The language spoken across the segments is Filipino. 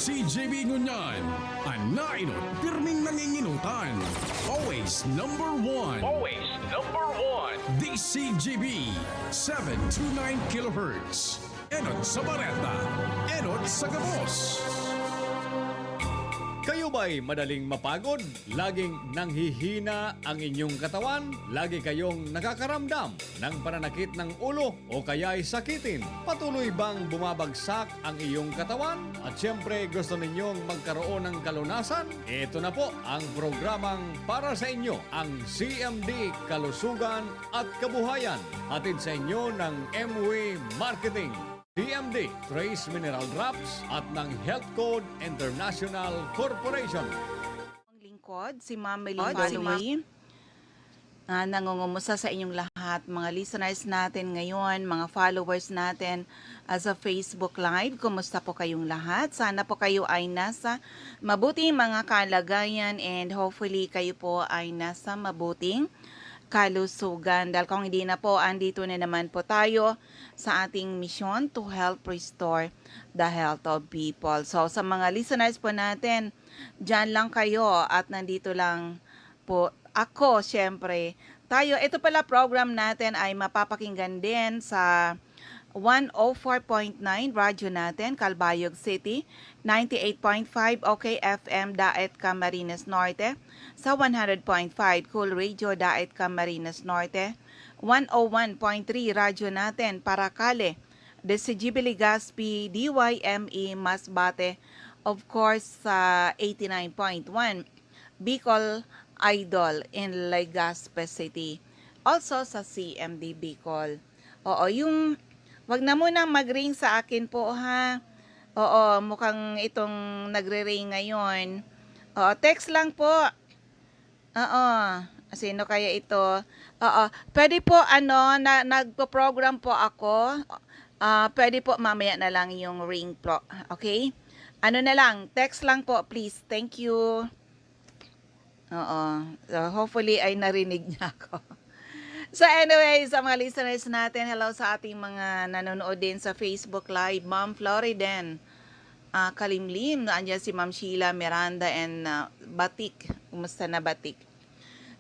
DCJB Ngunyan, ang nainot, pirming nanginginutan. Always number one. Always number one. DCJB, 729 kHz. Enot sa Bareta, enot sa Gabos. Kayo ba'y madaling mapagod? Laging nanghihina ang inyong katawan? Lagi kayong nakakaramdam ng pananakit ng ulo o kaya'y sakitin? Patuloy bang bumabagsak ang iyong katawan? At syempre gusto ninyong magkaroon ng kalunasan? Ito na po ang programang para sa inyo, ang CMD Kalusugan at Kabuhayan. Hatid sa inyo ng MW Marketing, CMD Trace Mineral Drops at ng Health Code International Corporation. Ang lingkod, si Ma'am Melinda Baloy. Nangungumusta sa inyong lahat, mga listeners natin ngayon, mga followers natin sa Facebook Live. Kumusta po kayong lahat? Sana po kayo ay nasa mabuting mga kalagayan and hopefully kayo po ay nasa mabuting kalusugan. Dahil kung hindi na po, andito na naman po tayo sa ating mission to help restore the health of people. So sa mga listeners po natin, dyan lang kayo at nandito lang po ako, syempre. Ito pala program natin ay mapapakinggan din sa 104.9 radyo natin, Calbayog City, 98.5 OK FM Daet Camarines Norte, sa 100.5 Cool Radio Daet Camarines Norte, 101.3 radyo natin Paracale, DCGB Legazpi, DYME Masbate, of course sa 89.1 Bicol Idol in Legazpi City, also sa CMD Bicol. Oo, wag na munang mag-ring sa akin po ha. Oo, mukhang itong nagre-ring ngayon. Oo, text lang po. Oo, sino kaya ito? Oo, pwede po nagpo-program po ako. Pwede po mamaya na lang yung ring po. Okay? Ano na lang, text lang po please. Thank you. Oo, so hopefully ay narinig niya ako. So anyway, sa mga listeners natin, hello sa ating mga nanonood din sa Facebook Live. Ma'am Floriden, Kalimlim, andyan si Ma'am Sheila Miranda and Batik. Kumusta na Batik?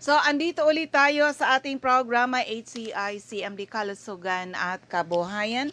So andito ulit tayo sa ating programa HCI CMD Kalusugan at Kabuhayan.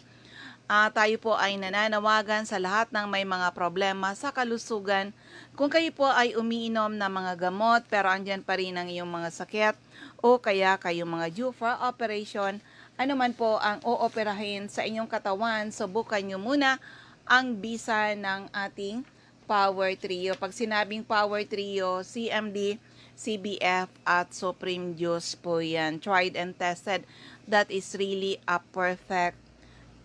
Tayo po ay nananawagan sa lahat ng may mga problema sa kalusugan. Kung kayo po ay umiinom ng mga gamot pero andyan pa rin ang iyong mga sakit o kaya kayong mga due for operation, ano man po ang ooperahin sa inyong katawan, subukan nyo muna ang bisa ng ating Power Trio. Pag sinabing Power Trio, CMD, CBF at Supreme Juice po yan. Tried and tested. That is really a perfect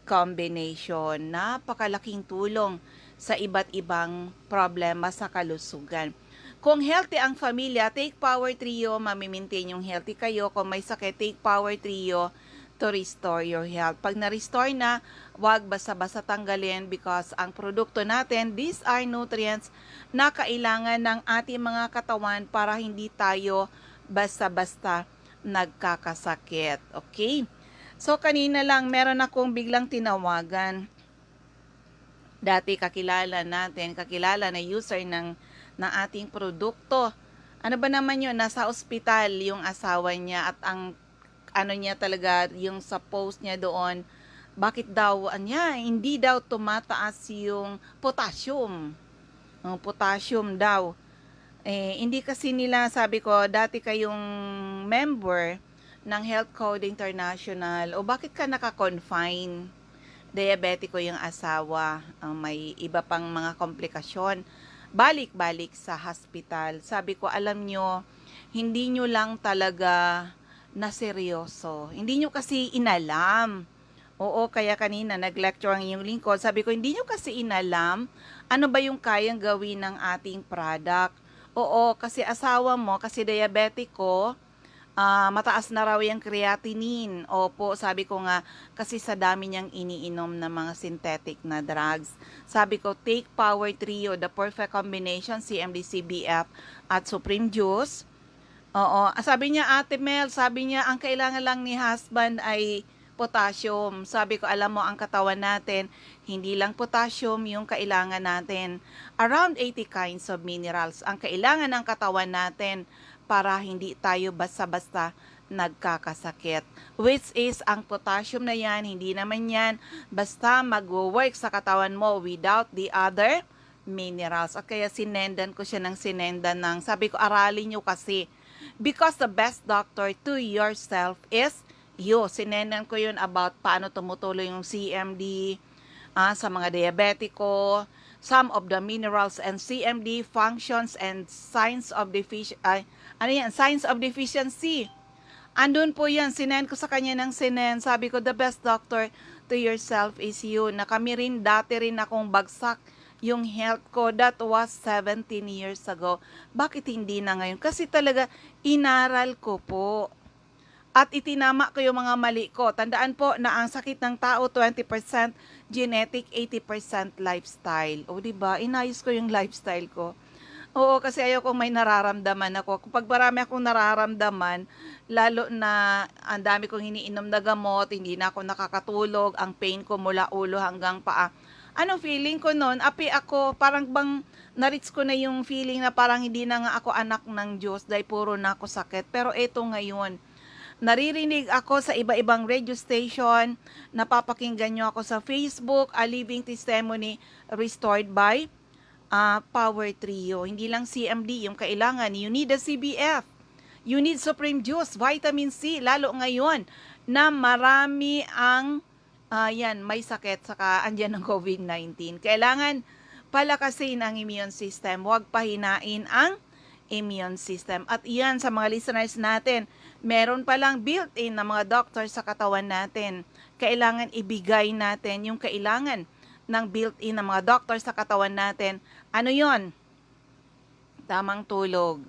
combination. Napakalaking tulong sa iba't ibang problema sa kalusugan. Kung healthy ang pamilya, take Power Trio, mamimaintain yung healthy kayo. Kung may sakit, take Power Trio to restore your health. Pag na-restore na, wag basta-basta tanggalin because ang produkto natin, these are nutrients na kailangan ng ating mga katawan para hindi tayo basta-basta nagkakasakit. Okay? So, kanina lang, meron akong biglang tinawagan. Dati kakilala na user ng ating produkto. Ano ba naman yun? Nasa ospital yung asawa niya at ang ano niya talaga, yung sa post niya doon, bakit daw, hindi daw tumataas yung potassium. Potassium daw. Hindi kasi nila, sabi ko, dati kayong member ng Health Code International, o bakit ka naka-confine? Diabetiko yung asawa, may iba pang mga komplikasyon. Balik-balik sa hospital. Sabi ko, alam nyo, hindi nyo lang talaga na seryoso. Hindi nyo kasi inalam. Oo, kaya kanina nag-lecture ang inyong lingkod. Sabi ko, hindi nyo kasi inalam ano ba yung kayang gawin ng ating product. Oo, kasi asawa mo, kasi diabetiko, mataas na raw yung creatinine. Opo, sabi ko nga, kasi sa dami niyang iniinom na mga synthetic na drugs. Sabi ko, take Power Trio, the perfect combination, CMD, CBF, at Supreme Juice. Oo, sabi niya, Ate Mel, sabi niya, ang kailangan lang ni husband ay potassium. Sabi ko, alam mo, ang katawan natin, hindi lang potassium yung kailangan natin. Around 80 kinds of minerals ang kailangan ng katawan natin para hindi tayo basta-basta nagkakasakit. Which is, ang potassium na yan, hindi naman yan basta mag-work sa katawan mo without the other minerals. O kaya sinendan ko siya ng sinendan ng, sabi ko, aralin nyo kasi. Because the best doctor to yourself is you. Sinendan ko yun about paano tumutuloy yung CMD sa mga diabetiko, some of the minerals and CMD functions and signs of signs of deficiency. Andun po yan, sinend ko sa kanya ng sinend. Sabi ko, the best doctor to yourself is you. Na kami rin, dati rin akong bagsak yung health ko. That was 17 years ago. Bakit hindi na ngayon? Kasi talaga, inaral ko po. At itinama ko yung mga mali ko. Tandaan po na ang sakit ng tao, 20% genetic, 80% lifestyle. O diba, inayos ko yung lifestyle ko. Oo, kasi ayoko may nararamdaman ako. Kapag marami akong nararamdaman, lalo na ang dami kong iniinom na gamot, hindi na ako nakakatulog, ang pain ko mula ulo hanggang paa. Anong feeling ko noon? Api ako, parang bang na-reach ko na yung feeling na parang hindi na nga ako anak ng Diyos dahil puro na ako sakit. Pero eto ngayon, naririnig ako sa iba-ibang radio station, napapakinggan nyo ako sa Facebook, A Living Testimony Restored by Power Trio. Hindi lang CMD yung kailangan. You need a CBF. You need Supreme Juice, Vitamin C, lalo ngayon na marami ang may sakit saka andyan ng COVID-19. Kailangan palakasin ang immune system. Huwag pahinain ang immune system. At yan sa mga listeners natin, meron palang built-in na mga doctor sa katawan natin. Kailangan ibigay natin yung kailangan ng built-in na mga doctor sa katawan natin. Ano yon? Tamang tulog.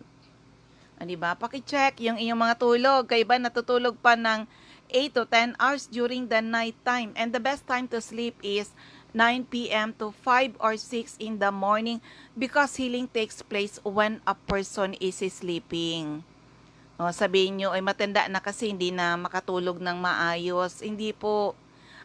Diba? Paki-check yung inyong mga tulog. Kayo ba natutulog pa ng 8 to 10 hours during the night time? And the best time to sleep is 9 p.m. to 5 or 6 in the morning because healing takes place when a person is sleeping. O, sabihin nyo, ay matanda na kasi hindi na makatulog ng maayos. Hindi po.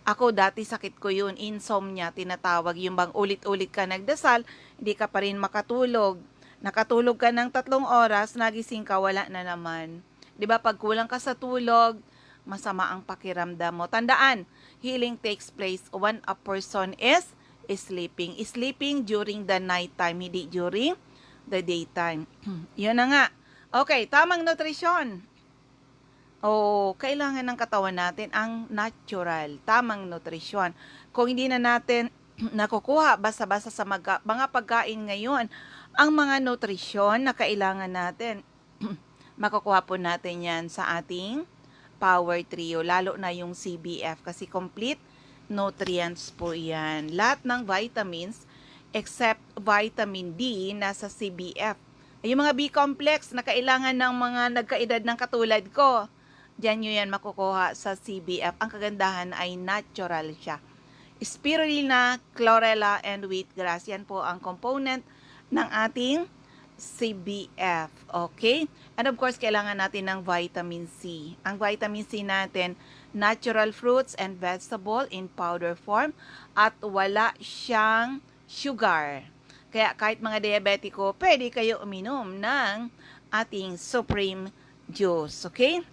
Ako dati sakit ko yun, insomnia, tinatawag. Yung bang ulit-ulit ka nagdasal, hindi ka pa rin makatulog. Nakatulog ka ng 3 oras, nagising ka, wala na naman. 'Di ba pag kulang ka sa tulog, masama ang pakiramdam mo. Tandaan, healing takes place when a person is sleeping. Sleeping during the night time, hindi during the daytime. Yun na nga. Okay, tamang nutrisyon. Kailangan ng katawan natin ang natural, tamang nutrisyon. Kung hindi na natin nakukuha basta-basta sa mga pagkain ngayon, ang mga nutrisyon na kailangan natin, makukuha po natin yan sa ating Power Trio, lalo na yung CBF kasi complete nutrients po yan. Lahat ng vitamins except vitamin D nasa CBF. Yung mga B-complex na kailangan ng mga nagkaedad ng katulad ko, diyan nyo yan makukuha sa CBF. Ang kagandahan ay natural siya. Spirulina, chlorella, and wheatgrass. Yan po ang component ng ating CBF. Okay? And of course, kailangan natin ng vitamin C. Ang vitamin C natin, natural fruits and vegetable in powder form at wala siyang sugar. Kaya kahit mga diabetiko, pwede kayo uminom ng ating Supreme Juice. Okay?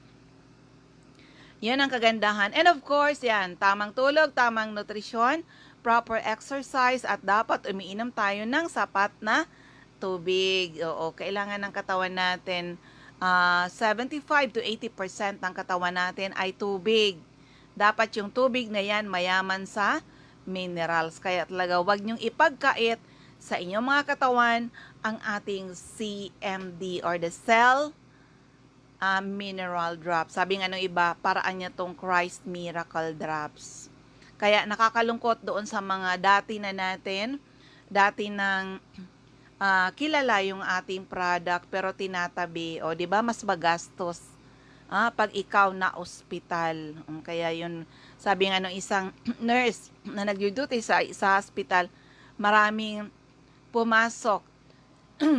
Yan ang kagandahan. And of course, yan, tamang tulog, tamang nutrisyon, proper exercise, at dapat umiinom tayo ng sapat na tubig. Oo, kailangan ng katawan natin, 75 to 80% ng katawan natin ay tubig. Dapat yung tubig na yan mayaman sa minerals. Kaya talaga wag niyong ipagkait sa inyong mga katawan ang ating CMD or the cell mineral drops. Sabi nga nung iba, paraan niya tong Christ Miracle Drops. Kaya nakakalungkot doon sa mga dati nang kilala yung ating product pero tinatabi. O, di ba mas magastos pag ikaw na ospital. Kaya yun, sabi nga nung isang nurse na nag-duty sa hospital, maraming pumasok.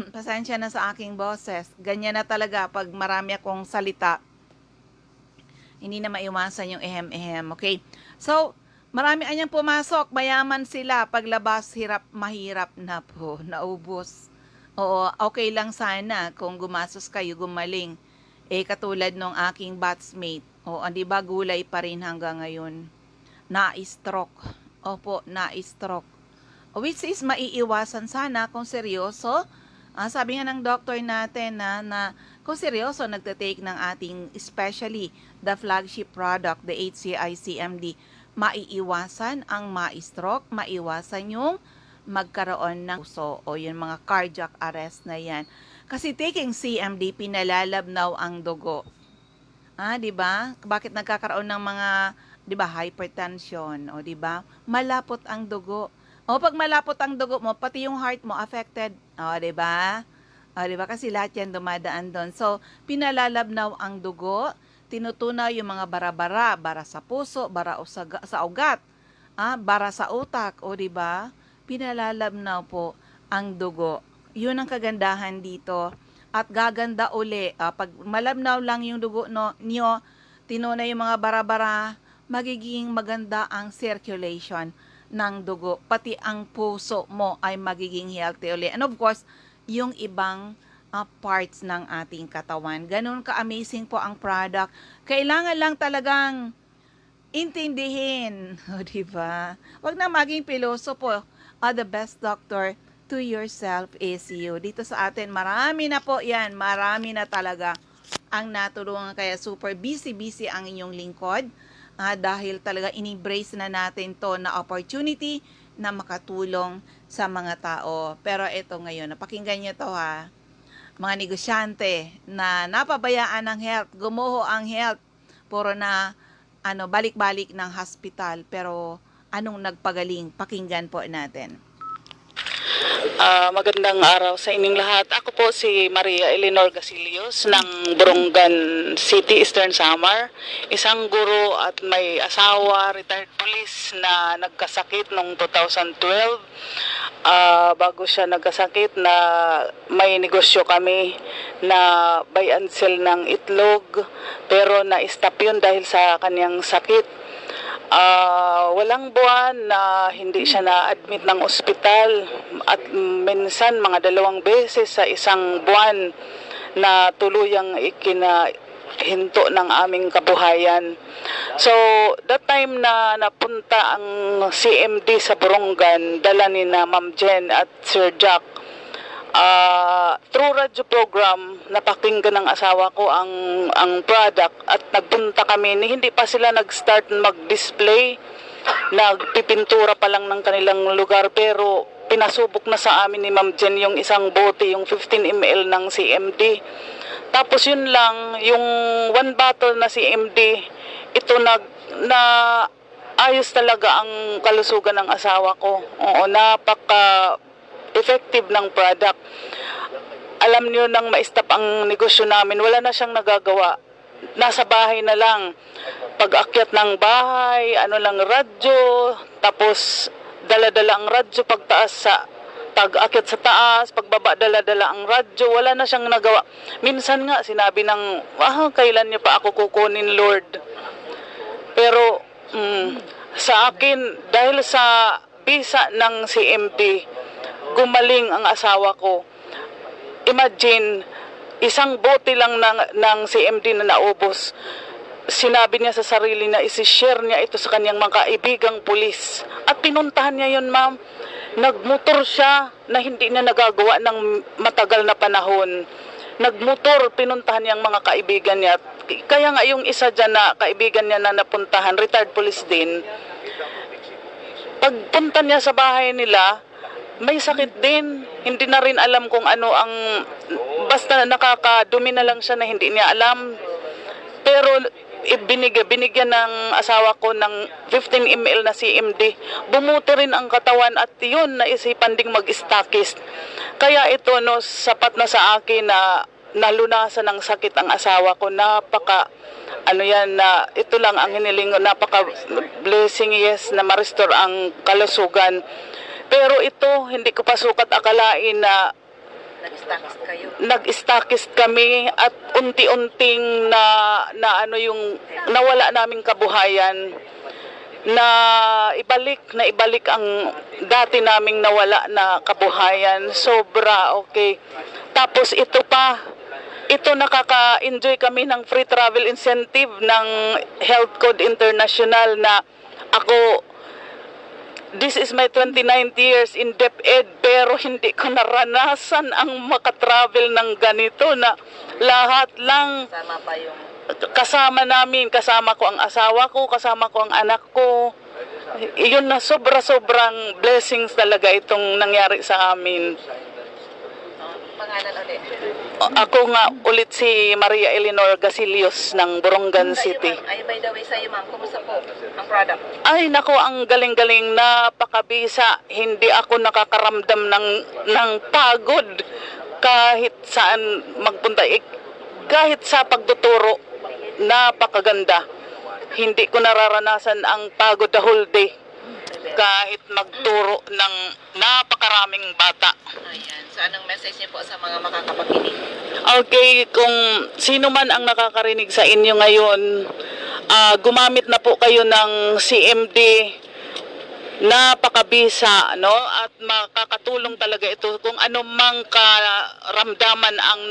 Pasensya na sa aking boses. Ganyan na talaga pag marami akong salita. Hindi na maiwasan yung ehem-ehem. Okay? So, marami anyang pumasok. Mayaman sila. Paglabas, mahirap na po. Naubos. Oo, okay lang sana kung gumasos kayo, gumaling. Katulad nung aking batchmate. O, di ba gulay pa rin hanggang ngayon. Na-stroke. Opo, na-stroke. Which is maiiwasan sana kung seryoso. Sabi nga ng doctor natin na kung seryoso nagtatake ng ating, especially the flagship product, the HCI CMD, maiiwasan ang ma-stroke, maiwasan yung magkaroon ng puso o yung mga cardiac arrest na yan. Kasi taking CMD, pinalalabnaw ang dugo. Di ba? Bakit nagkakaroon ng mga, di ba, hypertension, o di ba? Malapot ang dugo. O pag malapot ang dugo mo, pati yung heart mo affected. O, di ba? O, di ba? Kasi lahat yan dumadaan doon. So, pinalalabnaw ang dugo, tinutunaw yung mga bara-bara, bara sa puso, bara sa ugat, bara sa utak, o di ba? Pinalalabnaw po ang dugo. Yun ang kagandahan dito. At gaganda uli. Pag malabnaw lang yung dugo niyo, tinunay yung mga bara-bara, magiging maganda ang circulation ng dugo. Pati ang puso mo ay magiging healthy uli. And of course, yung ibang parts ng ating katawan. Ganun ka-amazing po ang product. Kailangan lang talagang intindihin. O, diba? Huwag na maging piloso po. The best doctor to yourself is you. Dito sa atin, marami na po yan. Marami na talaga ang natulungan. Kaya super busy ang inyong lingkod. Dahil talaga in-embrace na natin to na opportunity na makatulong sa mga tao. Pero ito ngayon, napakinggan nyo to ha. Mga negosyante na napabayaan ng health, gumuho ang health. Puro na balik-balik ng hospital. Pero anong nagpagaling? Pakinggan po natin. Magandang araw sa inyong lahat. Ako po si Maria Eleanor Gasilios ng Borongan City, Eastern Samar. Isang guro at may asawa, retired police na nagkasakit noong 2012. Bago siya nagkasakit na may negosyo kami na buy and sell ng itlog. Pero na-stop yun dahil sa kanyang sakit. Walang buwan na hindi siya na-admit ng ospital at minsan mga 2 beses sa isang buwan na tuluyang ikinahinto ng aming kabuhayan. So, that time na napunta ang CMD sa Borongan, dala ni na Ma'am Jen at Sir Jack. Through radio program, napakinggan ng asawa ko ang product at nagpunta kami. Hindi pa sila nag-start mag-display, nagpipintura pa lang ng kanilang lugar, pero pinasubok na sa amin ni Ma'am Jen yung isang bote, yung 15 ml ng CMD. Tapos yun lang, yung 1 bottle na CMD, ito na ayos talaga ang kalusugan ng asawa ko. Oo, effective ng product. Alam niyo nang ma-stop ang negosyo namin, wala na siyang nagagawa. Nasa bahay na lang. Pag-akyat ng bahay, lang radyo, tapos dala-dala ang radyo pagtaas pag-akyat sa taas, pagbaba dala-dala ang radyo, wala na siyang nagawa. Minsan nga sinabi ng, kailan niyo pa ako kukunin, Lord? Pero sa akin, dahil sa bisa ng CMD, gumaling ang asawa ko. Imagine, isang bote lang ng CMD na naubos. Sinabi niya sa sarili na isi-share niya ito sa kanyang mga kaibigang pulis. At pinuntahan niya yun, ma'am. Nagmotor siya na hindi niya nagagawa ng matagal na panahon. Nagmotor, pinuntahan niya ang mga kaibigan niya. Kaya nga yung isa dyan na kaibigan niya na napuntahan, retired police din, pagpunta niya sa bahay nila, may sakit din. Hindi na rin alam kung ano ang, basta nakakadumi na lang siya na hindi niya alam. Pero binigyan ng asawa ko ng 15 ml na CMD. Bumuti rin ang katawan at yun, naisipan ding mag-stockist. Kaya ito, sapat na sa akin na nalunasan ng sakit ang asawa ko. Ito lang ang hiniling ko, napaka-blessing, yes, na ma-restore ang kalusugan. Pero ito, hindi ko pa sukat akalain na Nag-stockist kami at unti-unting na ano yung nawala naming kabuhayan, na ibalik ang dati naming nawala na kabuhayan. Sobra okay. Tapos ito nakaka-enjoy kami ng free travel incentive ng Health Code International na ako, this is my 29th years in DepEd, pero hindi ko naranasan ang makatravel ng ganito na lahat lang kasama namin, kasama ko ang asawa ko, kasama ko ang anak ko. Iyon na sobrang blessings talaga itong nangyari sa amin. Pangalan ulit. Ako nga ulit si Maria Eleanor Gasilios ng Borongan City. Ay, by the way, sa'yo ma'am, kumusta po ang product? Ay, nako, ang galing-galing, napakabisa. Hindi ako nakakaramdam ng pagod kahit saan magpunta. Kahit sa pagtuturo, napakaganda. Hindi ko nararanasan ang pagod the whole day kahit magturo ng napakaraming bata. Ayan. So, anong message niyo po sa mga makakapakinig? Okay, kung sino man ang nakakarinig sa inyo ngayon, gumamit na po kayo ng CMD, napakabisa, no? At makakatulong talaga ito. Kung ano mang karamdaman ang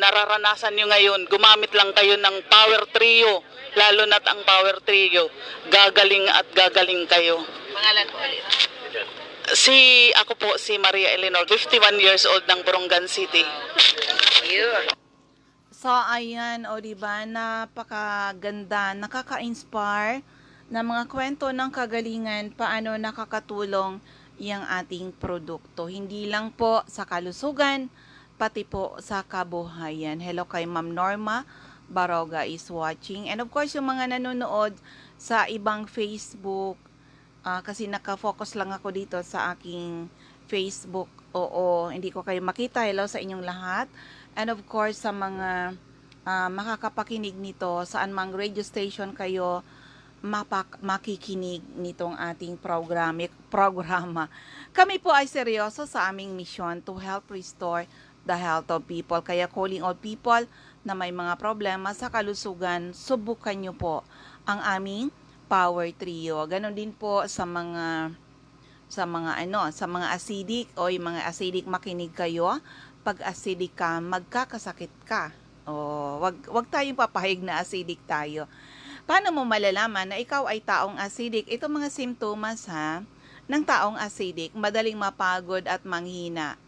nararanasan nyo ngayon, gumamit lang kayo ng Power Trio, lalo na't ang Power Trio, gagaling at gagaling kayo. Pangalan po ulit. Ako po si Maria Eleanor, 51 years old ng Borongan City. So, ayan, o diba, napakaganda, nakaka-inspire na mga kwento ng kagalingan, paano nakakatulong yung ating produkto. Hindi lang po sa kalusugan, pati po sa kabuhayan. Hello kay Ma'am Norma Baroga is watching. And of course, yung mga nanonood sa ibang Facebook, kasi nakafocus lang ako dito sa aking Facebook. Oo, hindi ko kayo makita. Hello sa inyong lahat. And of course, sa mga makakapakinig nito, saan mang radio station kayo makikinig nitong ating programa. Kami po ay seryoso sa aming mission to help restore the health of people. Kaya calling all people na may mga problema sa kalusugan, subukan nyo po ang aming Power Trio. Ganon din po sa mga acidic o yung mga acidic, makinig kayo. Pag acidic ka, magkakasakit ka. O, wag tayong papahig na acidic tayo. Paano mo malalaman na ikaw ay taong acidic? Ito mga simptomas ng taong acidic, madaling mapagod at manghina,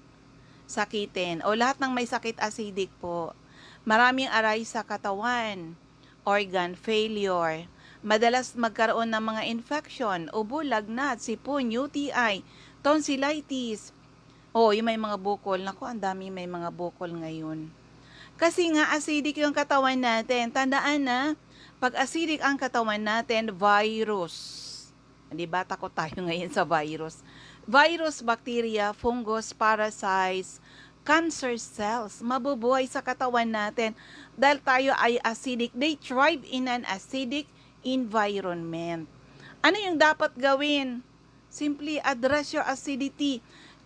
sakitin, o lahat ng may sakit acidic po. Maraming aray sa katawan, organ failure, madalas magkaroon ng mga infection, ubo, lagnat, sipon, UTI, tonsillitis. Yung may mga bukol. Naku, ang dami may mga bukol ngayon. Kasi nga acidic yung katawan natin. Tandaan na, pag acidic ang katawan natin, virus. Di ba? Takot tayo ngayon sa virus. Virus, bacteria, fungus, parasites, cancer cells, mabubuhay sa katawan natin. Dahil tayo ay acidic, they thrive in an acidic environment. Ano yung dapat gawin? Simply address your acidity.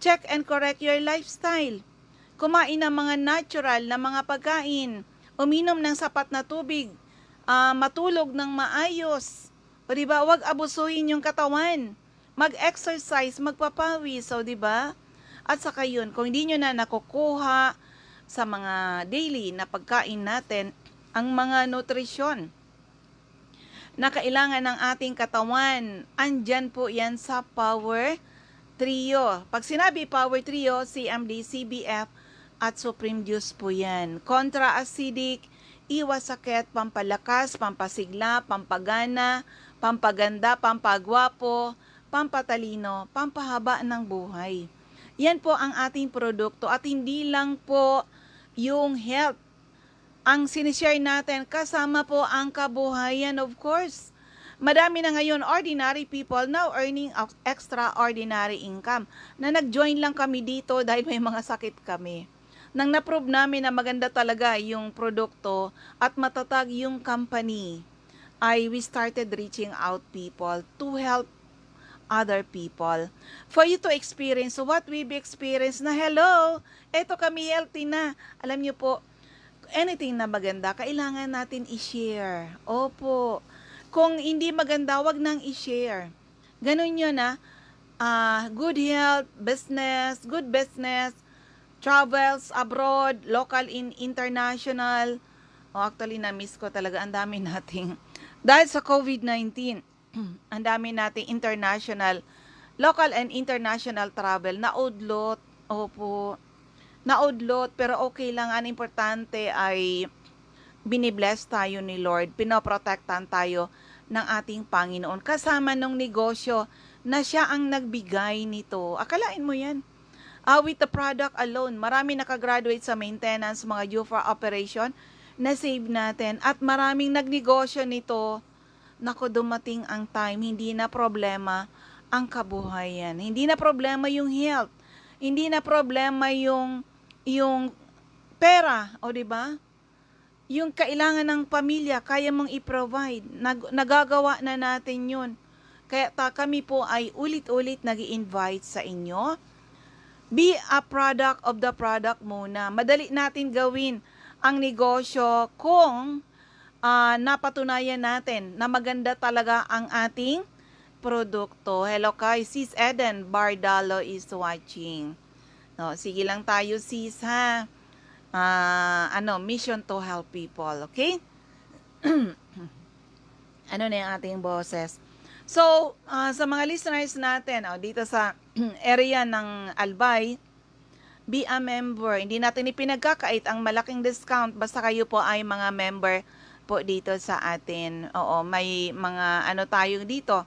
Check and correct your lifestyle. Kumain ng mga natural na mga pagkain. Uminom ng sapat na tubig. Matulog ng maayos. O diba, wag abusuhin yung katawan. Mag-exercise, magpapawis, o diba? At saka yun, kung hindi nyo na nakukuha sa mga daily na pagkain natin, ang mga nutrisyon na kailangan ng ating katawan, andyan po yan sa Power Trio. Pag sinabi Power Trio, CMD, CBF, at Supreme Juice po yan. Contra-acidic, iwas sakit, pampalakas, pampasigla, pampagana, pampaganda, pampagwapo, pampatalino, pampahaba ng buhay. Yan po ang ating produkto at hindi lang po yung health ang sinishare natin, kasama po ang kabuhayan, of course. Madami na ngayon ordinary people now earning extraordinary income na nag-join lang kami dito dahil may mga sakit kami. Nang na-prove namin na maganda talaga yung produkto at matatag yung company, we started reaching out people to help other people. For you to experience what we've experienced na hello, eto kami healthy na. Alam niyo po, anything na maganda, kailangan natin i-share. Opo. Kung hindi maganda, wag nang i-share. Ganun yun good health, good business, travels abroad, local in international. Actually, na-miss ko talaga. Ang dami nating, dahil sa COVID-19, ang dami nating international, local and international travel, naudlot. Opo. Naudlot, pero okay lang. Ang importante ay binibless tayo ni Lord, pinoprotektan tayo ng ating Panginoon. Kasama ng negosyo na siya ang nagbigay nito. Akalain mo yan. With the product alone, marami nakagraduate sa maintenance, mga due for operation, na save natin. At maraming nagnegosyo nito. Naku, dumating ang time, hindi na problema ang kabuhayan. Hindi na problema yung health. Hindi na problema yung pera, o di ba? Yung kailangan ng pamilya, kaya mong i-provide. Nagagawa na natin yun. Kaya kami po ay ulit-ulit nag-i-invite sa inyo. Be a product of the product muna. Madali natin gawin ang negosyo kung napatunayan natin na maganda talaga ang ating produkto. Hello kay Sis Eden Bardalo is watching. No, sige lang tayo sis ha. Mission to help people, okay? Ano na yung ating boses? So, sa mga listeners natin, dito sa area ng Albay, be a member. Hindi natin ipinagkakait ang malaking discount basta kayo po ay mga member po dito sa atin. Oo, may mga tayo dito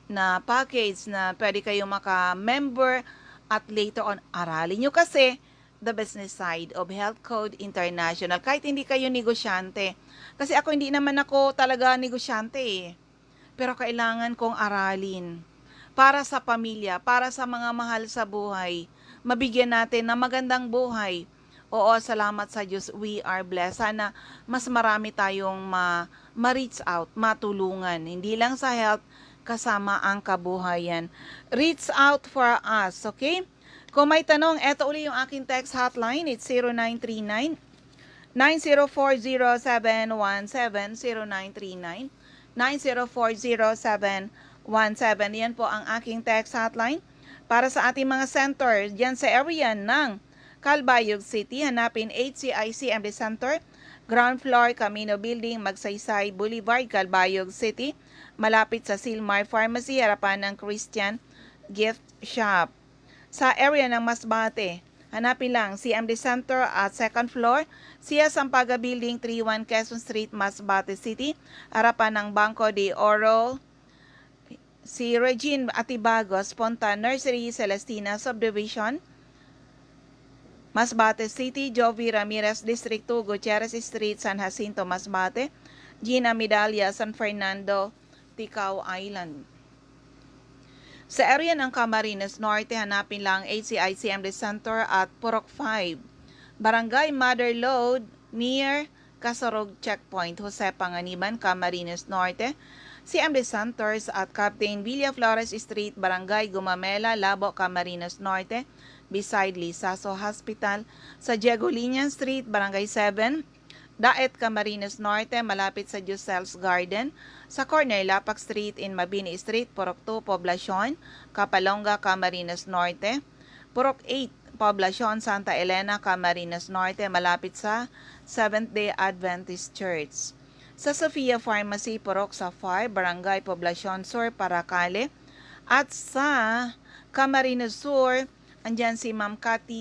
na package na pwede kayo maka-member at later on aralin nyo kasi the business side of Health Code International. Kahit hindi kayo negosyante. Kasi hindi naman ako talaga negosyante eh. Pero kailangan kong aralin para sa pamilya, para sa mga mahal sa buhay. Mabigyan natin ng magandang buhay. Oo, salamat sa Diyos, we are blessed. Sana mas marami tayong ma-reach out, matulungan. Hindi lang sa health, kasama ang kabuhayan. Reach out for us, okay? Kung may tanong, eto uli yung aking text hotline. It's 0939 9040-717, 0939 9040-717. Yan po ang aking text hotline. Para sa ating mga center, dyan sa area ng Calbayog City, hanapin HCIC MD Center, ground floor, Camino Building, Magsaysay Boulevard, Calbayog City, malapit sa Silmar Pharmacy, harapan ng Christian Gift Shop. Sa area ng Masbate, hanapin lang CMD Center at second floor, Sia Sampaga Building, 31 Quezon Street, Masbate City, harapan ng Banco de Oro, si Regine Atibagos, Ponta Nursery, Celestina Subdivision, Masbate City, Jovi Ramirez, District 2, Gutierrez Street, San Jacinto, Masbate, Gina Medalla, San Fernando, Ticao Island. Sa area ng Camarines Norte, hanapin lang HCIC MD Center at Purok 5, Barangay Mother Lode, near Casorog Checkpoint, Jose Panganiban, Camarines Norte. CMD Centers at Captain Villa Flores Street, Barangay Gumamela, Labo, Camarines Norte, beside Lisaso Hospital. Sa Diego Linian Street, Barangay 7, Daet, Camarines Norte, malapit sa Josel's Garden. Sa corner, Lapak Street in Mabini Street, Purok 2, Poblacion, Kapalonga, Camarines Norte. Purok 8, Poblacion, Santa Elena, Camarines Norte, malapit sa Seventh-day Adventist Church. Sa Sofia Pharmacy, Purok Safar, Barangay Poblacion Sur, Paracale. At sa Camarines Sur, andyan si Ma'am Cathy